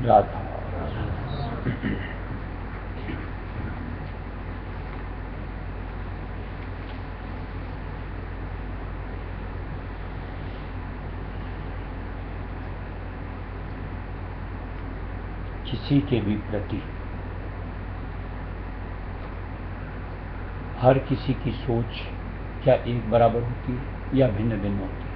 राधा। किसी के भी प्रति हर किसी की सोच क्या एक बराबर होती है या भिन्न भिन्न होती है?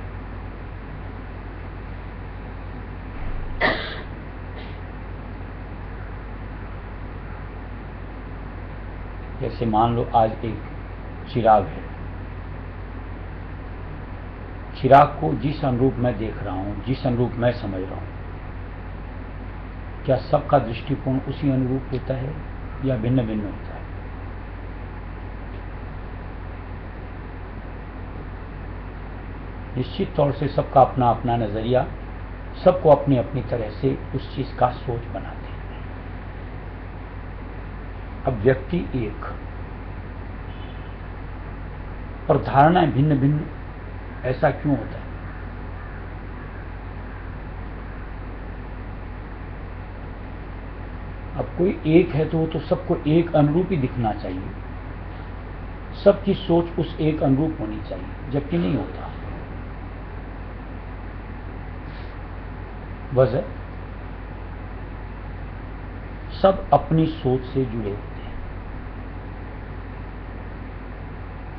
जैसे मान लो आज एक चिराग है, चिराग को जिस अनुरूप मैं देख रहा हूं, जिस अनुरूप मैं समझ रहा हूं, क्या सबका दृष्टिकोण उसी अनुरूप होता है या भिन्न भिन्न होता है? निश्चित तौर से सबका अपना अपना नजरिया, सबको अपनी अपनी तरह से उस चीज का सोच बनाते हैं। अब व्यक्ति एक और धारणाएं भिन्न भिन्न, ऐसा क्यों होता है? अब कोई एक है तो वो तो सबको एक अनुरूप ही दिखना चाहिए, सबकी सोच उस एक अनुरूप होनी चाहिए, जबकि नहीं होता। वजह सब अपनी सोच से जुड़े होते हैं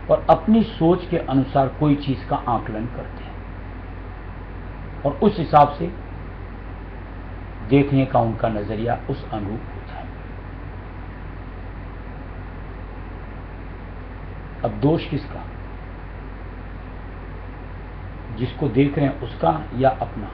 और अपनी सोच के अनुसार कोई चीज का आकलन करते हैं और उस हिसाब से देखने का उनका नजरिया उस अनुरूप होता है। अब दोष किसका? जिसको देख रहे हैं उसका या अपना?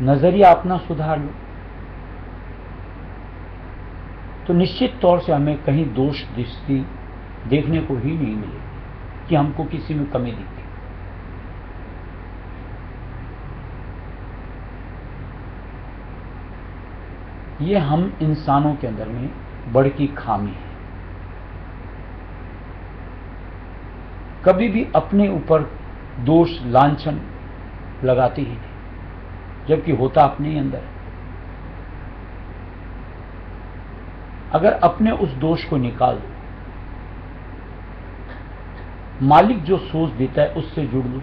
नजरिया अपना सुधार लो तो निश्चित तौर से हमें कहीं दोष दृष्टि देखने को ही नहीं मिलेगी कि हमको किसी में कमी दिखती। ये हम इंसानों के अंदर में बड़ी खामी है। कभी भी अपने ऊपर दोष लांछन लगाते ही नहीं, जबकि होता अपने ही अंदर है। अगर अपने उस दोष को निकाल दो, मालिक जो सोच देता है उससे जुड़ लो,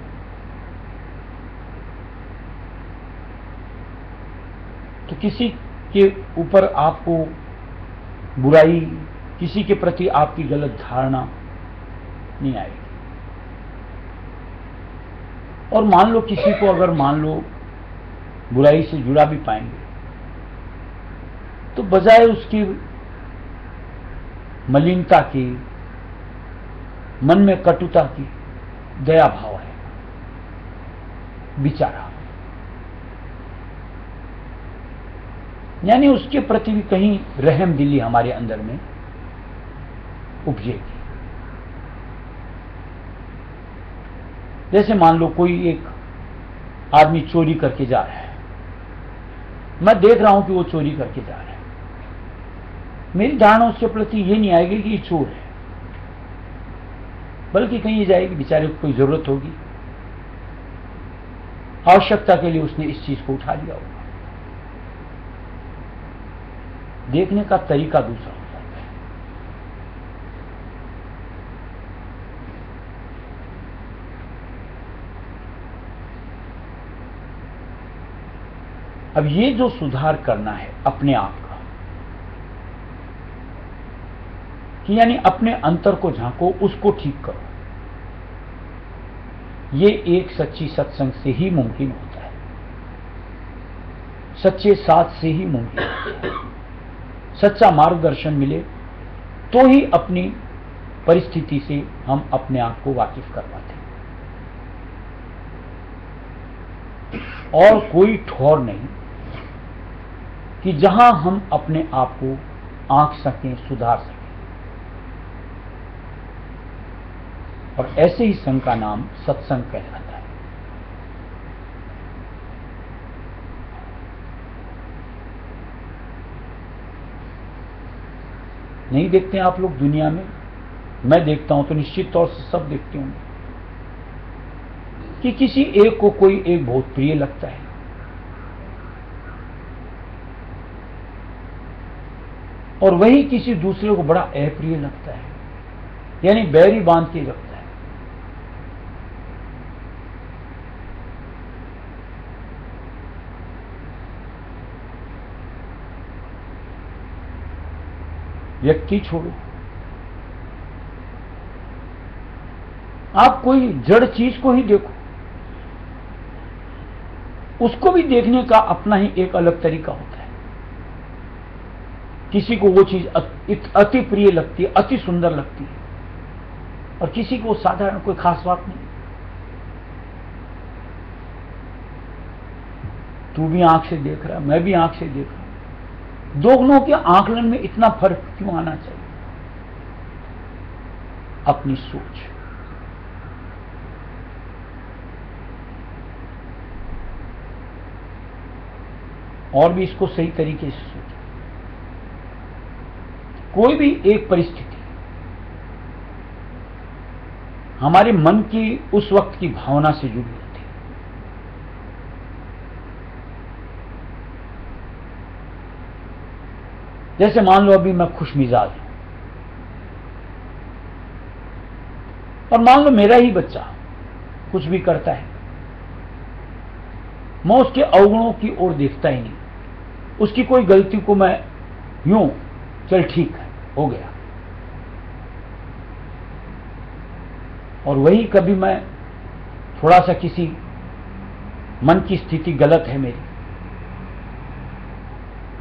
तो किसी के ऊपर आपको बुराई, किसी के प्रति आपकी गलत धारणा नहीं आएगी। और मान लो किसी को अगर मान लो बुराई से जुड़ा भी पाएंगे तो बजाय उसकी मलिनता की, मन में कटुता की, दया भाव है, बेचारा, यानी उसके प्रति भी कहीं रहम दिली हमारे अंदर में उपजेगी। जैसे मान लो कोई एक आदमी चोरी करके जा रहा है, मैं देख रहा हूं कि वो चोरी करके जा रहा है, मेरी धारणा उसके प्रति ये नहीं आएगी कि ये चोर है, बल्कि कहीं ये जाएगी बेचारे को कोई जरूरत होगी, आवश्यकता के लिए उसने इस चीज को उठा लिया होगा। देखने का तरीका दूसरा हो जाता है। अब ये जो सुधार करना है अपने आप का, कि यानी अपने अंतर को झांको, उसको ठीक करो, ये एक सच्ची सत्संग से ही मुमकिन होता है, सच्चे साथ से ही मुमकिन होता है। सच्चा मार्गदर्शन मिले तो ही अपनी परिस्थिति से हम अपने आप को वाकिफ कर पाते हैं। और कोई ठौर नहीं कि जहां हम अपने आप को आंक सकें, सुधार सकें। और ऐसे ही संघ का नाम सत्संग कहलाता है। नहीं देखते आप लोग दुनिया में? मैं देखता हूं तो निश्चित तौर से सब देखते होंगे कि किसी एक को कोई एक बहुत प्रिय लगता है, और वही किसी दूसरे को बड़ा अप्रिय लगता है, यानी बैरी बांध के रखता है। व्यक्ति छोड़ो, आप कोई जड़ चीज को ही देखो, उसको भी देखने का अपना ही एक अलग तरीका होता है। किसी को वो चीज अति प्रिय लगती है, अति सुंदर लगती है, और किसी को साधारण कोई खास बात नहीं। तू भी आंख से देख रहा है, मैं भी आंख से देख रहा हूं, दोनों के आकलन में इतना फर्क क्यों आना चाहिए? अपनी सोच। और भी इसको सही तरीके से सोचो। कोई भी एक परिस्थिति हमारे मन की उस वक्त की भावना से जुड़ी होती है। जैसे मान लो अभी मैं खुश मिजाज हूं, और मान लो मेरा ही बच्चा कुछ भी करता है, मैं उसके अवगुणों की ओर देखता ही नहीं, उसकी कोई गलती को मैं यूं चल ठीक है, हो गया। और वही कभी मैं थोड़ा सा किसी मन की स्थिति गलत है मेरी,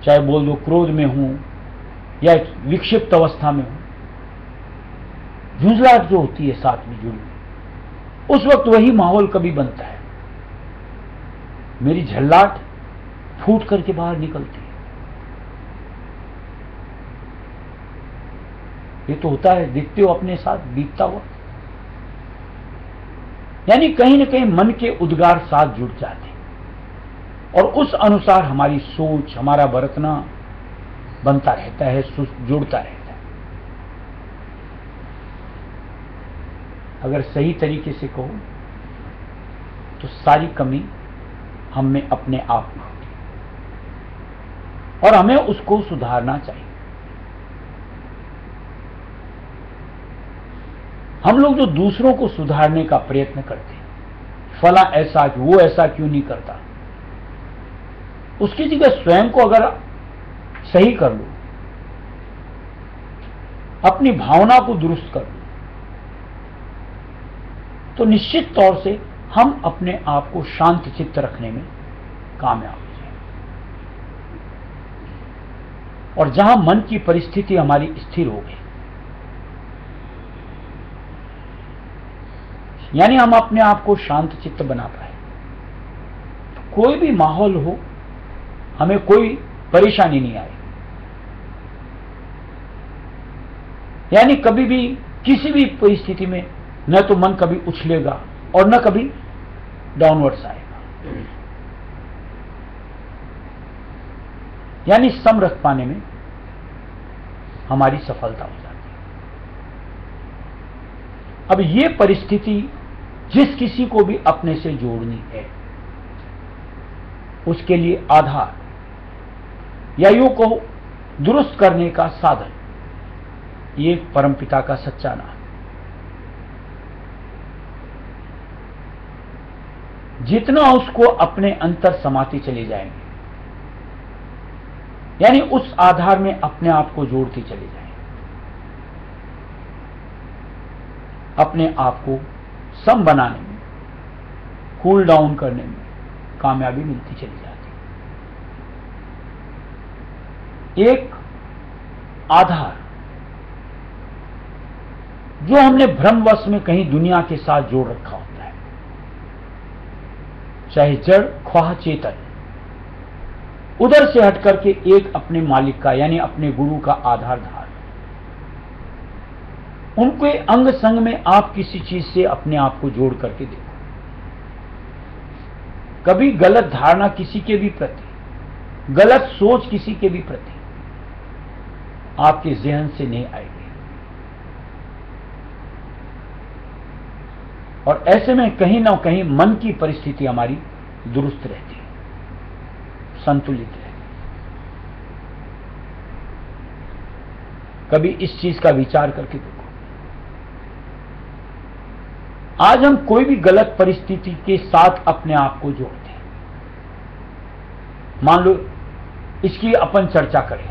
चाहे बोल दो क्रोध में हूं या एक विक्षिप्त अवस्था में हूं, झुंझलाहट जो होती है साथ में जुड़ी, उस वक्त वही माहौल कभी बनता है, मेरी झल्लाहट फूट करके बाहर निकलती है। ये तो होता है, देखते हो अपने साथ बीतता हुआ। यानी कहीं ना कहीं मन के उद्गार साथ जुड़ जाते हैं, और उस अनुसार हमारी सोच, हमारा बरतना बनता रहता है, जुड़ता रहता है। अगर सही तरीके से कहो तो सारी कमी हम में अपने आप में होती है, और हमें उसको सुधारना चाहिए। हम लोग जो दूसरों को सुधारने का प्रयत्न करते हैं, फला ऐसा, वो ऐसा क्यों नहीं करता, उसकी जगह स्वयं को अगर सही कर लो, अपनी भावना को दुरुस्त कर लो, तो निश्चित तौर से हम अपने आप को शांत चित्त रखने में कामयाब हो जाएंगे। और जहां मन की परिस्थिति हमारी स्थिर हो गई, यानी हम अपने आप को शांत चित्त बना पाए, कोई भी माहौल हो हमें कोई परेशानी नहीं आएगी। यानी कभी भी किसी भी परिस्थिति में न तो मन कभी उछलेगा, और न कभी डाउनवर्ड्स आएगा। यानी समरस पाने में हमारी सफलता हो जाती है। अब ये परिस्थिति जिस किसी को भी अपने से जोड़नी है, उसके लिए आधार या योग को दुरुस्त करने का साधन ये परमपिता का सच्चा नाम। जितना उसको अपने अंतर समाते चले जाएंगे, यानी उस आधार में अपने आप को जोड़ते चले जाएंगे, अपने आप को सम बनाने में, कूल डाउन करने में कामयाबी मिलती चली जाती है। एक आधार जो हमने भ्रमवश में कहीं दुनिया के साथ जोड़ रखा होता है, चाहे जड़ ख्वाह चेतन, उधर से हट करके एक अपने मालिक का यानी अपने गुरु का आधार धार। उनके अंग संग में आप किसी चीज से अपने आप को जोड़ करके देखो। कभी गलत धारणा किसी के भी प्रति, गलत सोच किसी के भी प्रति आपके जहन से नहीं आएगी, और ऐसे में कहीं ना कहीं मन की परिस्थिति हमारी दुरुस्त रहती है, संतुलित रहती है। कभी इस चीज का विचार करके देखो। आज हम कोई भी गलत परिस्थिति के साथ अपने आप को जोड़ते हैं। मान लो इसकी अपन चर्चा करें,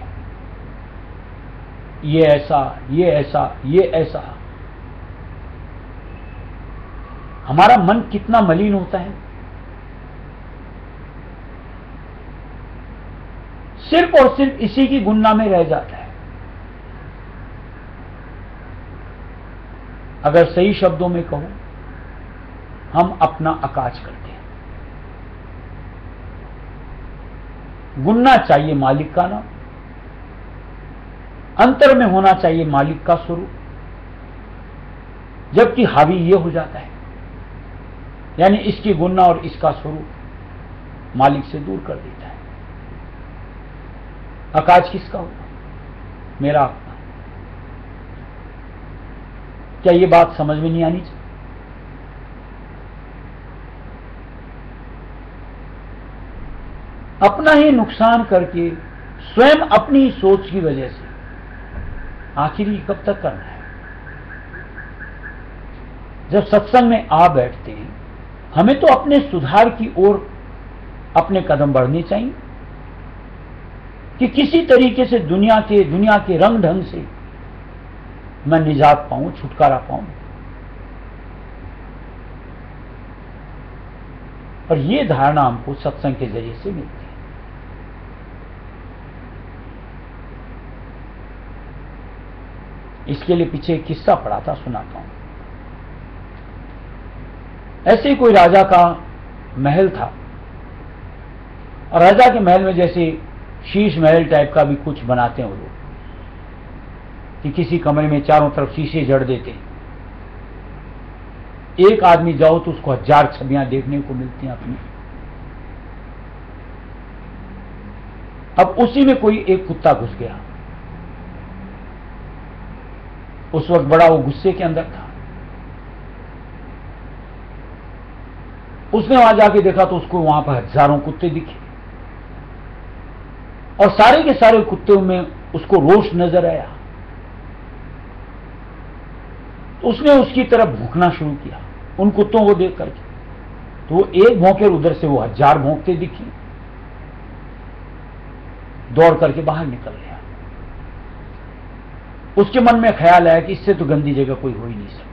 ये ऐसा, ये ऐसा, ये ऐसा, हमारा मन कितना मलिन होता है। सिर्फ और सिर्फ इसी की गुन्ना में रह जाता है। अगर सही शब्दों में कहो, हम अपना अकाज करते हैं। गुन्ना चाहिए मालिक का नाम, अंतर में होना चाहिए मालिक का स्वरूप, जबकि हावी ये हो जाता है, यानी इसकी गुन्ना और इसका स्वरूप मालिक से दूर कर देता है। अकाज किसका होगा? मेरा अपना। क्या ये बात समझ में नहीं आनी चाहिए? अपना ही नुकसान करके स्वयं अपनी सोच की वजह से आखिर कब तक करना है? जब सत्संग में आ बैठते हैं, हमें तो अपने सुधार की ओर अपने कदम बढ़ने चाहिए कि किसी तरीके से दुनिया के रंग ढंग से मैं निजात पाऊं, छुटकारा पाऊं। और ये धारणा हमको सत्संग के जरिए से मिलती है। इसके लिए पीछे एक किस्सा पढ़ा था, सुनाता हूं। ऐसे ही कोई राजा का महल था, और राजा के महल में जैसे शीश महल टाइप का भी कुछ बनाते हैं वो लोग, कि किसी कमरे में चारों तरफ शीशे जड़ देते हैं। एक आदमी जाओ तो उसको 1000 छवियां देखने को मिलती हैं अपनी। अब उसी में कोई एक कुत्ता घुस गया। उस वक्त बड़ा वो गुस्से के अंदर था। उसने वहां जाके देखा तो उसको वहां पर हजारों कुत्ते दिखे, और सारे के सारे कुत्तों में उसको रोष नजर आया। तो उसने उसकी तरफ भौंकना शुरू किया उन कुत्तों को देख करके। तो वो एक भौंके, उधर से वो 1000 भौंकते दिखे। दौड़ करके बाहर निकल गया। उसके मन में ख्याल आया कि इससे तो गंदी जगह कोई हो ही नहीं सकती।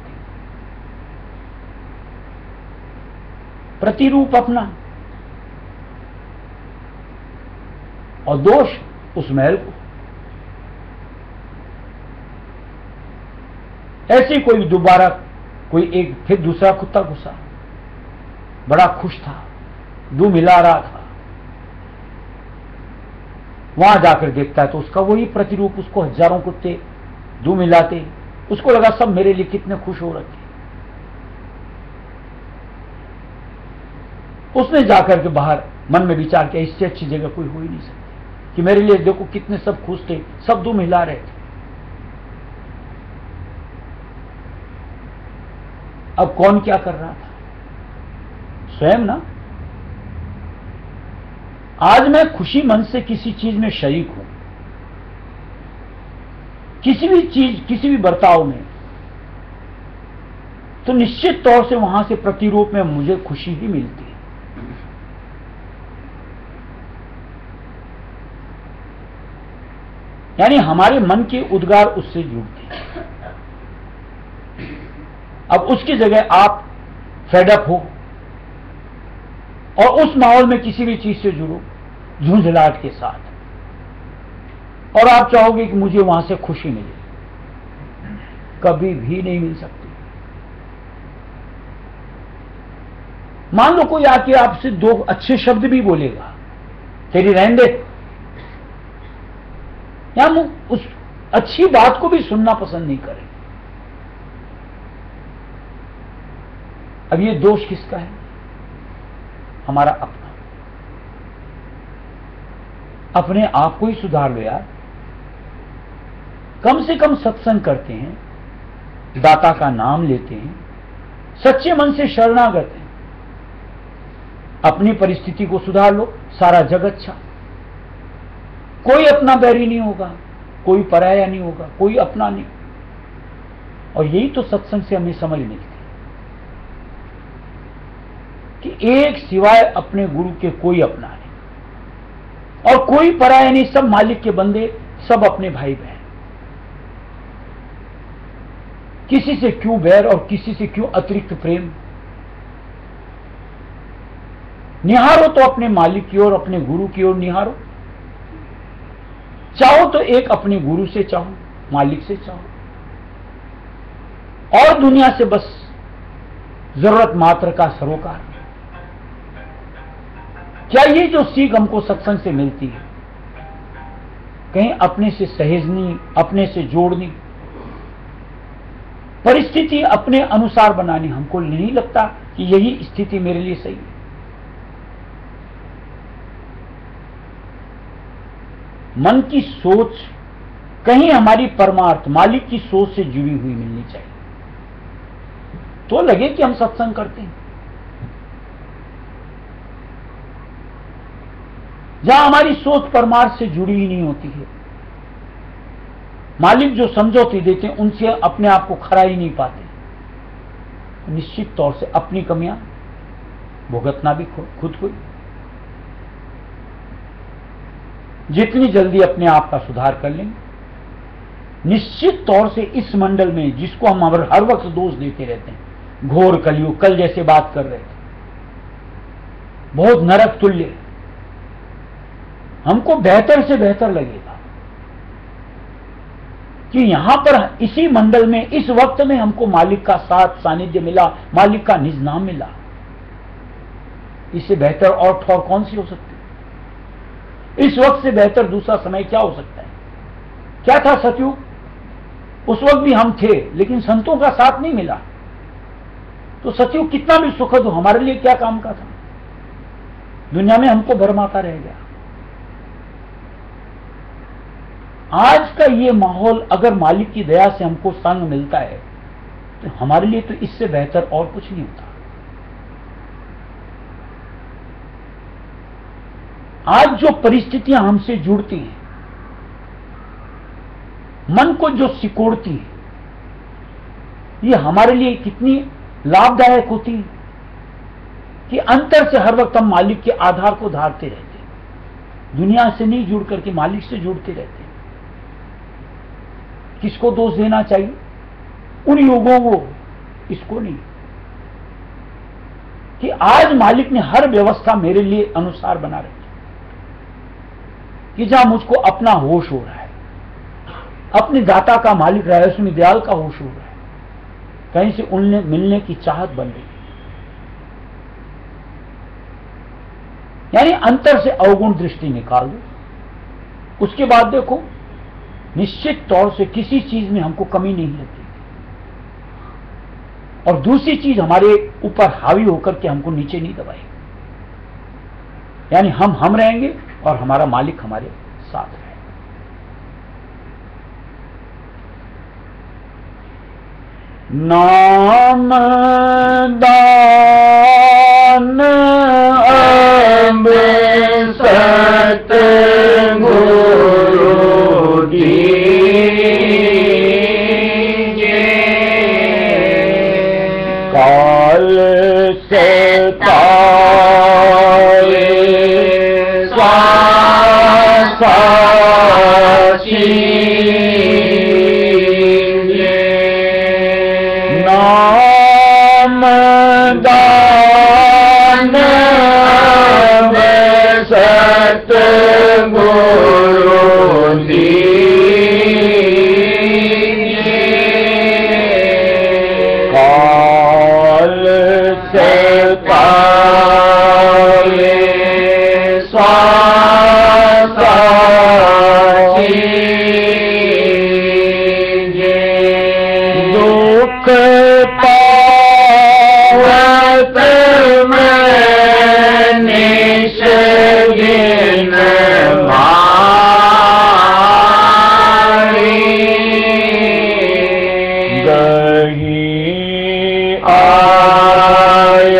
प्रतिरूप अपना और दोष उस महल को। ऐसे कोई दोबारा कोई एक फिर दूसरा कुत्ता घुसा, बड़ा खुश था, दूध मिला रहा था। वहां जाकर देखता है तो उसका वही प्रतिरूप, उसको हजारों कुत्ते दूध मिलाते। उसको लगा सब मेरे लिए कितने खुश हो रखे। उसने जाकर के बाहर मन में विचार किया, इससे अच्छी जगह कोई हो ही नहीं सकती कि मेरे लिए देखो कितने सब खुश थे, सब दुम हिला रहे थे। अब कौन क्या कर रहा था? स्वयं ना। आज मैं खुशी मन से किसी चीज में शरीक हूं, किसी भी चीज, किसी भी बर्ताव में, तो निश्चित तौर से वहां से प्रतिरूप में मुझे खुशी ही मिलती है। यानी हमारे मन के उद्गार उससे जुड़ते हैं। अब उसकी जगह आप फेडअप हो और उस माहौल में किसी भी चीज से जुड़ो झुंझलाहट के साथ, और आप चाहोगे कि मुझे वहां से खुशी मिले, कभी भी नहीं मिल सकती। मान लो कोई आके आपसे दो अच्छे शब्द भी बोलेगा, तेरी रहने दे, या हम उस अच्छी बात को भी सुनना पसंद नहीं करें। अब ये दोष किसका है? हमारा अपना। अपने आप को ही सुधार लो यार। कम से कम सत्संग करते हैं, दाता का नाम लेते हैं, सच्चे मन से शरणागत हैं, अपनी परिस्थिति को सुधार लो, सारा जग अच्छा। कोई अपना बैरी नहीं होगा, कोई पराया नहीं होगा, कोई अपना नहीं। और यही तो सत्संग से हमें समझ मिलती है कि एक सिवाय अपने गुरु के कोई अपना नहीं, और कोई पराया नहीं, सब मालिक के बंदे, सब अपने भाई बहन। किसी से क्यों बैर और किसी से क्यों अतिरिक्त प्रेम? निहारो तो अपने मालिक की ओर, अपने गुरु की ओर निहारो। चाहो तो एक अपने गुरु से चाहो, मालिक से चाहो, और दुनिया से बस जरूरत मात्र का सरोकार। क्या ये जो सीख हमको सत्संग से मिलती है, कहीं अपने से सहेजनी, अपने से जोड़नी, परिस्थिति अपने अनुसार बनानी, हमको नहीं लगता कि यही स्थिति मेरे लिए सही है। मन की सोच कहीं हमारी परमार्थ मालिक की सोच से जुड़ी हुई मिलनी चाहिए, तो लगे कि हम सत्संग करते हैं। जहां हमारी सोच परमार्थ से जुड़ी ही नहीं होती है, मालिक जो समझौते देते हैं उनसे अपने आप को खरा ही नहीं पाते, तो निश्चित तौर से अपनी कमियां भुगतना भी खुद को। जितनी जल्दी अपने आप का सुधार कर लेंगे, निश्चित तौर से इस मंडल में, जिसको हम हर वक्त दोष देते रहते हैं, घोर कलयुग, कल जैसे बात कर रहे थे, बहुत नरक तुल्य, हमको बेहतर से बेहतर लगेगा कि यहां पर इसी मंडल में, इस वक्त में हमको मालिक का साथ सानिध्य मिला, मालिक का निज नाम मिला। इससे बेहतर और ठौर कौन सी हो सकती है? इस वक्त से बेहतर दूसरा समय क्या हो सकता है? क्या था सतयुग? उस वक्त भी हम थे, लेकिन संतों का साथ नहीं मिला, तो सतयुग कितना भी सुखद हो, हमारे लिए क्या काम का था? दुनिया में हमको भरमाता रह गया। आज का ये माहौल, अगर मालिक की दया से हमको संग मिलता है, तो हमारे लिए तो इससे बेहतर और कुछ नहीं होता। आज जो परिस्थितियां हमसे जुड़ती हैं, मन को जो सिकोड़ती है, ये हमारे लिए कितनी लाभदायक होती है कि अंतर से हर वक्त हम मालिक के आधार को धारते रहते हैं, दुनिया से नहीं जुड़ करके मालिक से जुड़ते रहते हैं। किसको दोष देना चाहिए? उन युगों को, इसको नहीं, कि आज मालिक ने हर व्यवस्था मेरे लिए अनुसार बना रखी, कि जहां मुझको अपना होश हो रहा है, अपने दाता का मालिक रहा है, उसमें दयाल का होश हो रहा है, कहीं से उनने मिलने की चाहत बन रही है। यानी अंतर से अवगुण दृष्टि निकाल दो, उसके बाद देखो निश्चित तौर से किसी चीज में हमको कमी नहीं लगती, और दूसरी चीज हमारे ऊपर हावी होकर के हमको नीचे नहीं दबाएगी। यानी हम रहेंगे और हमारा मालिक हमारे साथ रहेगा। नाम दान अब सतगुरु दीजिए, काल से तारे साची, नाम दान अब सतगुरु दीजिए, काल से तारे साची, दुख पावत में निष्गिन मारी, गही आय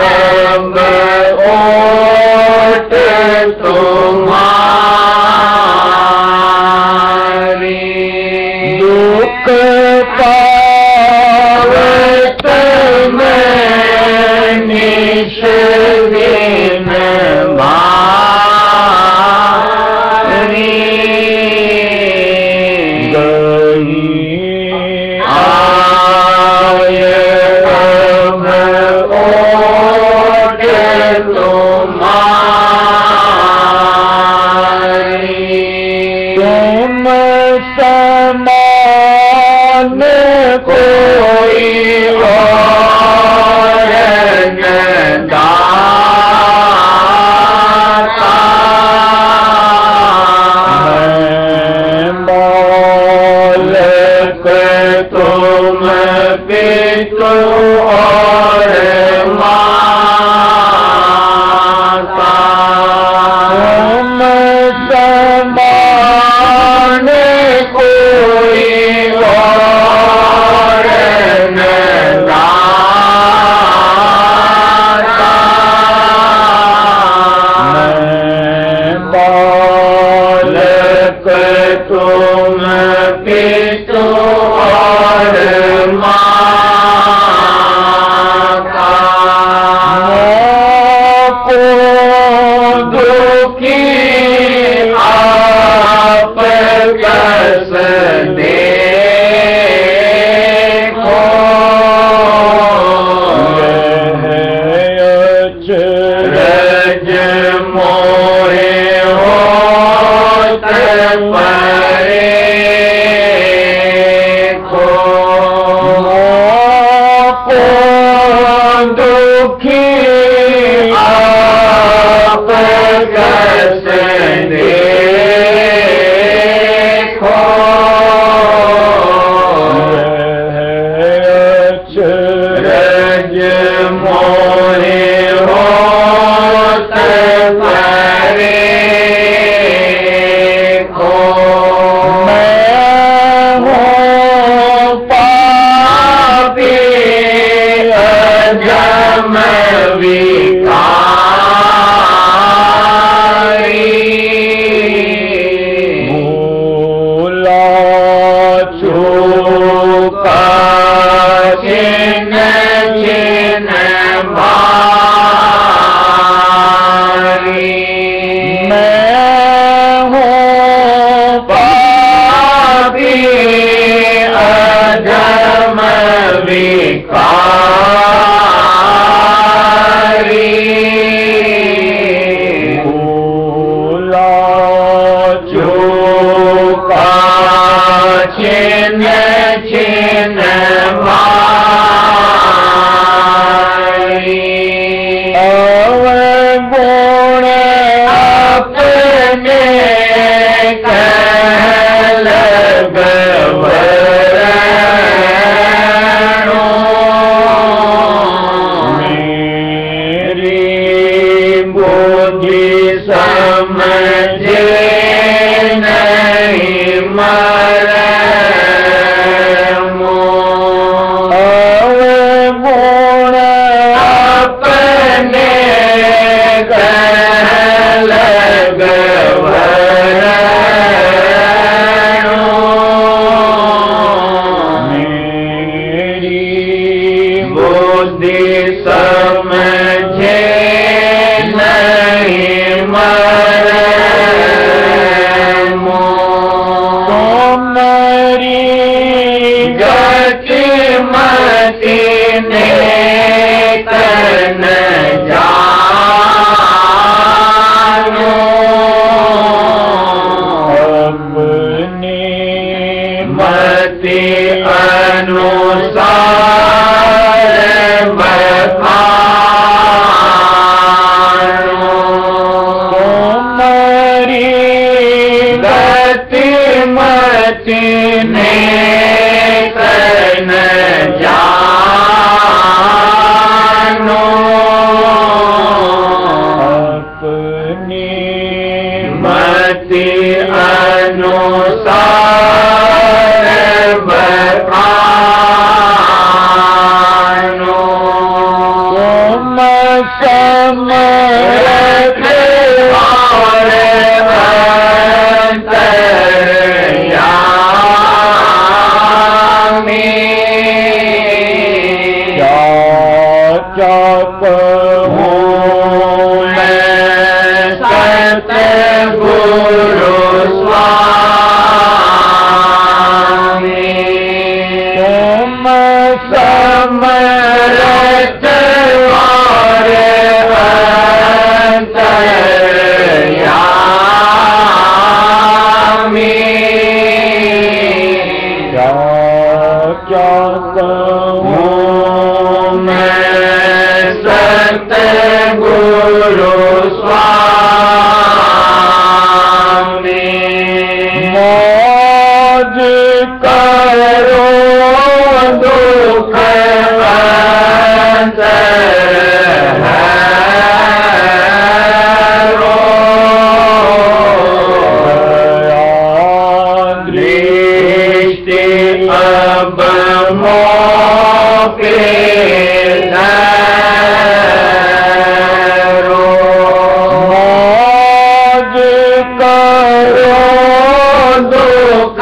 अब ओट तुम्हारी, दुख पावत में निष्गिन मारी, गही आय अब ओट तुम्हारी, तुम समान कोई और न दाता, मैं मालिक तुम पितु और माता, तुम समान कोई और न दाता, मैं बालक तुम पितु और माता, को दुखी आप कस देखो, अचरज मोहे होत परे को, दुखी आप कस देखो, अचरज मोहे होत परे को, मैं हूँ पापी अजम विकारी, भूला चूका छिन छिन भारी, मैं हूँ पापी अधम विकारी, भूला चूका छिन छिन भारी, अवगुण अपने कहल गवरणो, समझे नहीं मरे तुम्हारी गति मति ने तन जानो अपनी मति अनुसार बखानो तुम्हारी गति मति ने तन जानो अपनी मति अनुसार बखानो तुम समर्थ और अंतर्यामी क्या कहूँ मैं सतगुरु स्वामी तुम समर्थ और अंतर्यामी क्या कहूँ मैं सतगुरु स्वामी मौज करो दुख दृष्टि अब मोके मौज करो दुख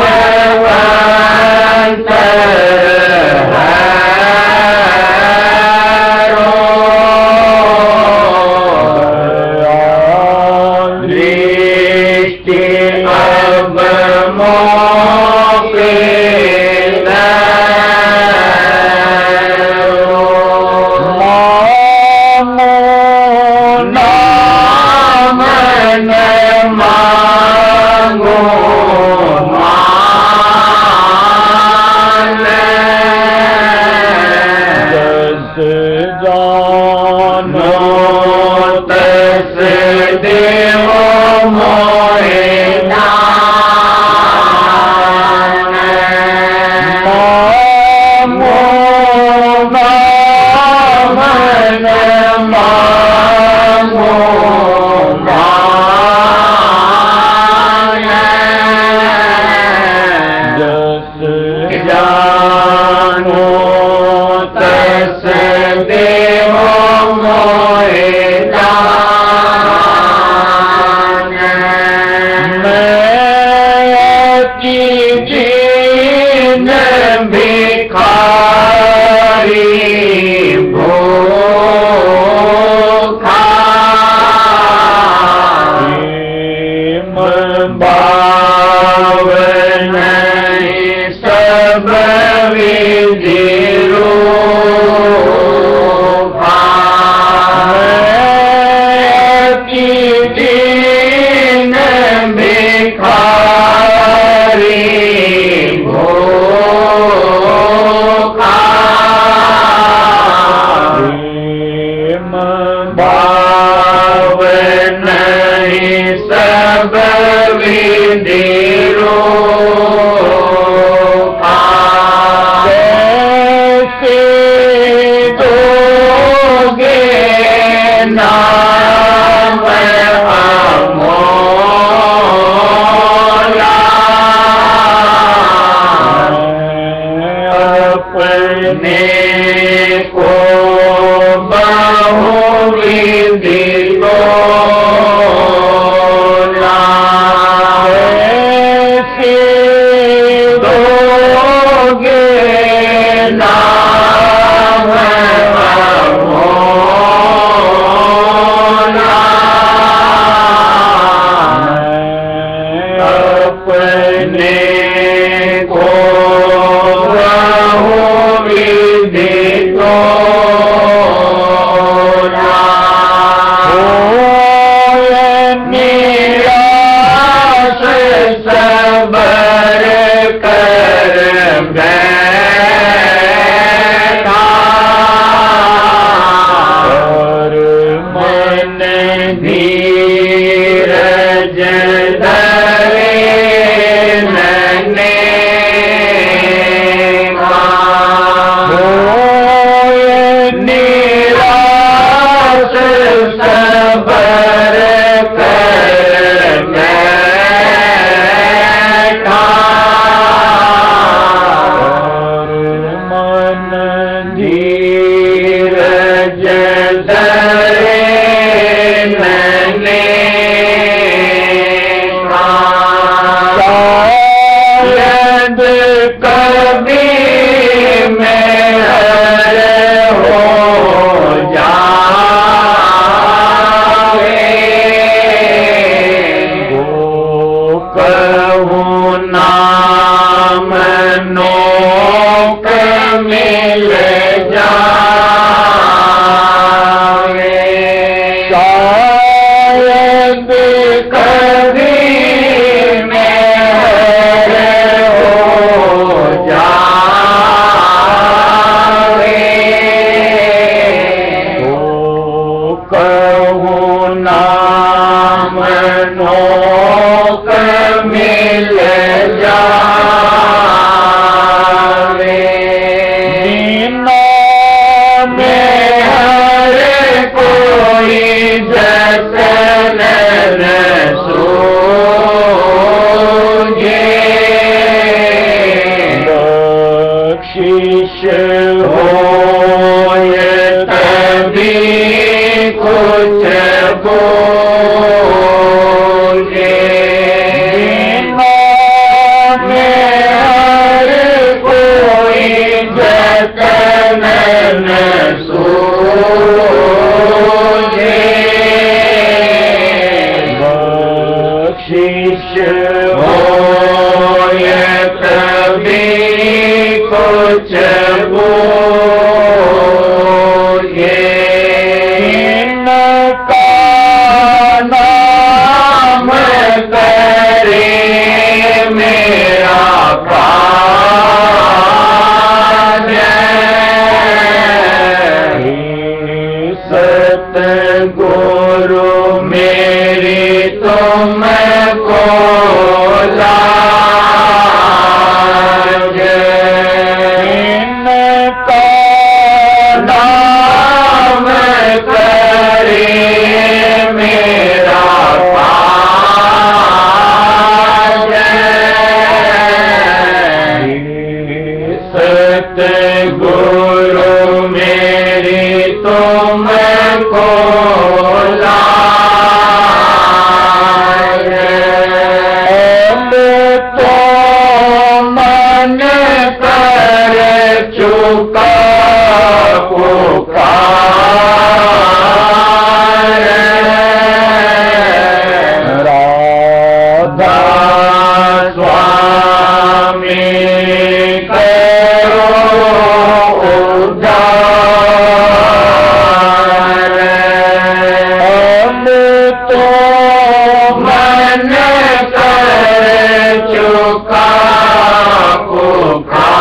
दृष्टि अब मोके जानो तस देव मोहे नामो नामन मांगो जस जानो तस देव मोहे मैं की दीन भिखारी भूखा बावन सब विधि दीन भिखारी भूखा बावन सब विधि कैसे दोगे नाम अमोला अपने को बहुविधि बोला ऐसे दोगे नाम धीरज धरे मैंने शायद कभी मैं हर हो जाए, वो कहूँ नाम नोक मिल जाए, शायद कभी मैं हर हो जाए, वो कहूँ नाम नोक मिल जाए, दीनों में हर कोई जतन न सूझे, बख्शिश होए तभी कुछ बोले, दीनों में हर कोई जतन न सूझे, बख्शिश होए तभी कुछ बोले, इनका नाम करे मेरा कार्य, सतगुरु मेरी तुमको लाज, इनका नाम करे मेरा कार्य, सतगुरु मेरी तुमको लाज, अब तो मन कर चुका पुकार, राधा स्वामी करो उद्धार, अब तो मन कर चुका पुकार,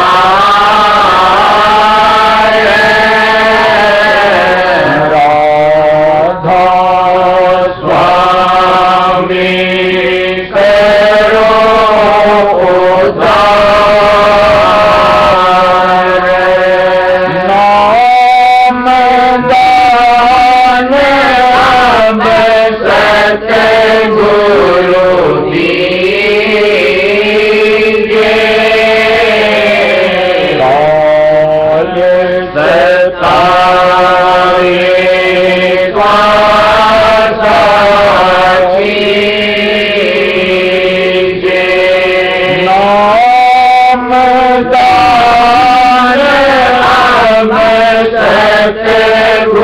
राधा स्वामी करो उद्धार, नाम दान अब सतगुरु दीजिए, लाल सताए साक्षी, नाम दान अब सतगुरु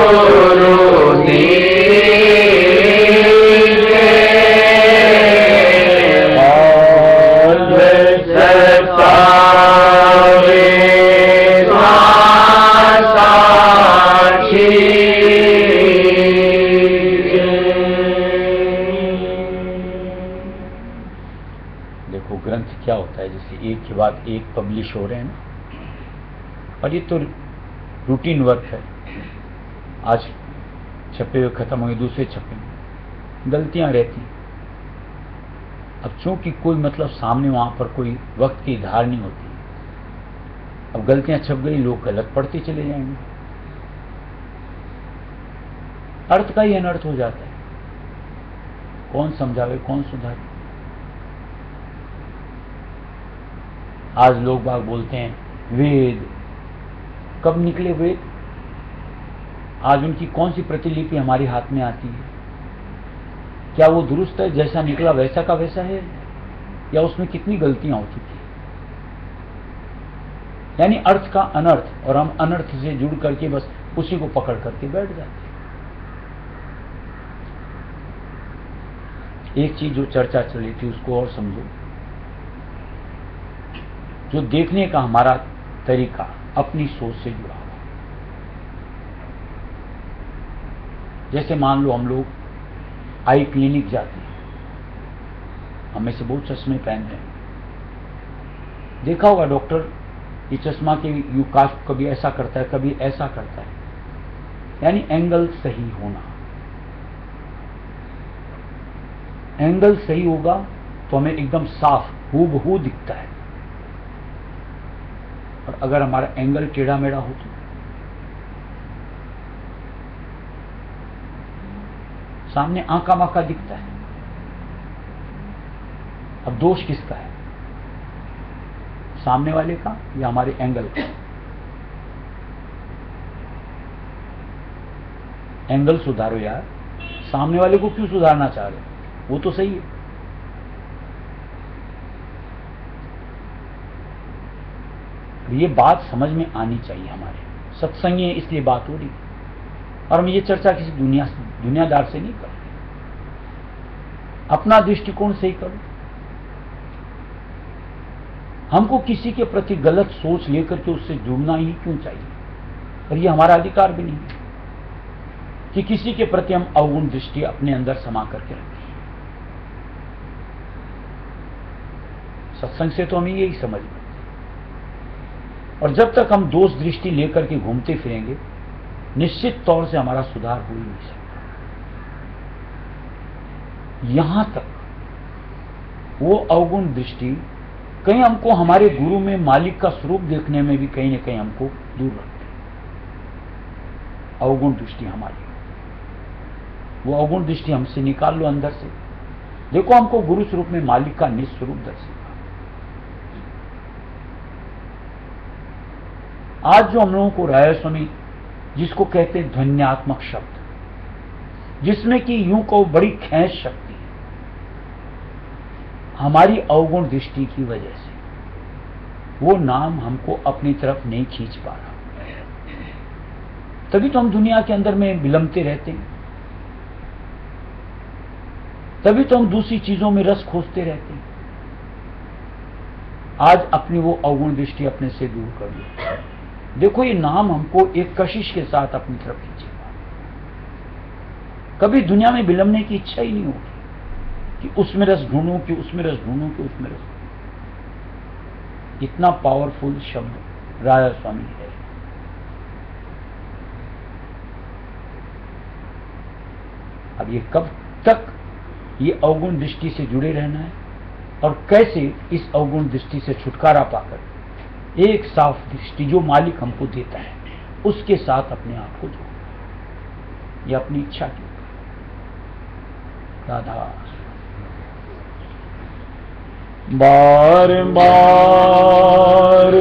दीजिए, लाल सताए साक्षी। देखो ग्रंथ क्या होता है, जैसे एक के बाद एक पब्लिश हो रहे हैं ना, और ये तो रूटीन वर्क है, आज छपे हुए खत्म होंगे, दूसरे छपेंगे, गलतियां रहती। अब चूंकि कोई मतलब सामने वहां पर कोई वक्त की धार नहीं होती, अब गलतियां छप गई, लोग गलत पढ़ते चले जाएंगे, अर्थ का ही अनर्थ हो जाता है। कौन समझावे, कौन सुधारे। आज लोग बाग बोलते हैं वेद कब निकले वेद, आज उनकी कौन सी प्रतिलिपि हमारे हाथ में आती है? क्या वो दुरुस्त है, जैसा निकला वैसा का वैसा है, या उसमें कितनी गलतियां हो चुकी है? यानी अर्थ का अनर्थ, और हम अनर्थ से जुड़ करके बस उसी को पकड़ करके बैठ जाते हैं। एक चीज जो चर्चा चली थी उसको और समझो, जो देखने का हमारा तरीका अपनी सोच से जुड़ा हुआ। जैसे मान लो हम लोग आई क्लिनिक जाते हैं, हमें से बहुत चश्मे पहनते हैं, देखा होगा डॉक्टर ये चश्मा के यू कास्ट कभी ऐसा करता है, कभी ऐसा करता है, यानी एंगल सही होना। एंगल सही होगा तो हमें एकदम साफ हूबहू दिखता है, और अगर हमारा एंगल टेढ़ा मेढ़ा हो तो सामने आंका माका दिखता है। अब दोष किसका है, सामने वाले का या हमारे एंगल का? एंगल सुधारो यार, सामने वाले को क्यों सुधारना चाह रहे हो? वो तो सही है। ये बात समझ में आनी चाहिए, हमारे सत्संग है इसलिए बात हो रही है, और हम ये चर्चा किसी दुनियादार से नहीं कर रहे। अपना दृष्टिकोण सही करो। हमको किसी के प्रति गलत सोच लेकर के उससे जुड़ना ही क्यों चाहिए? और ये हमारा अधिकार भी नहीं है कि किसी के प्रति हम अवगुण दृष्टि अपने अंदर समा करके रखें। सत्संग से तो हमें यही समझ में, और जब तक हम दोष दृष्टि लेकर के घूमते फिरेंगे निश्चित तौर से हमारा सुधार हो ही नहीं सकता। यहां तक वो अवगुण दृष्टि कहीं हमको हमारे गुरु में मालिक का स्वरूप देखने में भी कहीं न कहीं हमको दूर रखते हैं। अवगुण दृष्टि हमारी, वो अवगुण दृष्टि हमसे निकाल लो अंदर से, देखो हमको गुरु स्वरूप में मालिक का निस्वरूप दर्शेगा। आज जो हम लोगों को राय स्वामी जिसको कहते हैं ध्वन्यात्मक शब्द, जिसमें कि यूं को बड़ी खेच शक्ति है, हमारी अवगुण दृष्टि की वजह से वो नाम हमको अपनी तरफ नहीं खींच पा रहा। तभी तो हम दुनिया के अंदर में विलंबते रहते हैं, तभी तो हम दूसरी चीजों में रस खोजते रहते हैं। आज अपनी वो अवगुण दृष्टि अपने से दूर कर लो। देखो ये नाम हमको एक कशिश के साथ अपनी तरफ खींचेगा। कभी दुनिया में विलंबने की इच्छा ही नहीं होगी कि उसमें रस ढूंढूं, कि उसमें रस ढूंढूं, कि उसमें रस। इतना पावरफुल शब्द राजा स्वामी है। अब ये कब तक ये अवगुण दृष्टि से जुड़े रहना है, और कैसे इस अवगुण दृष्टि से छुटकारा पाकर एक साफ दृष्टि जो मालिक हमको देता है उसके साथ अपने आप को जोड़ना, ये अपनी इच्छा की। राधा बार बार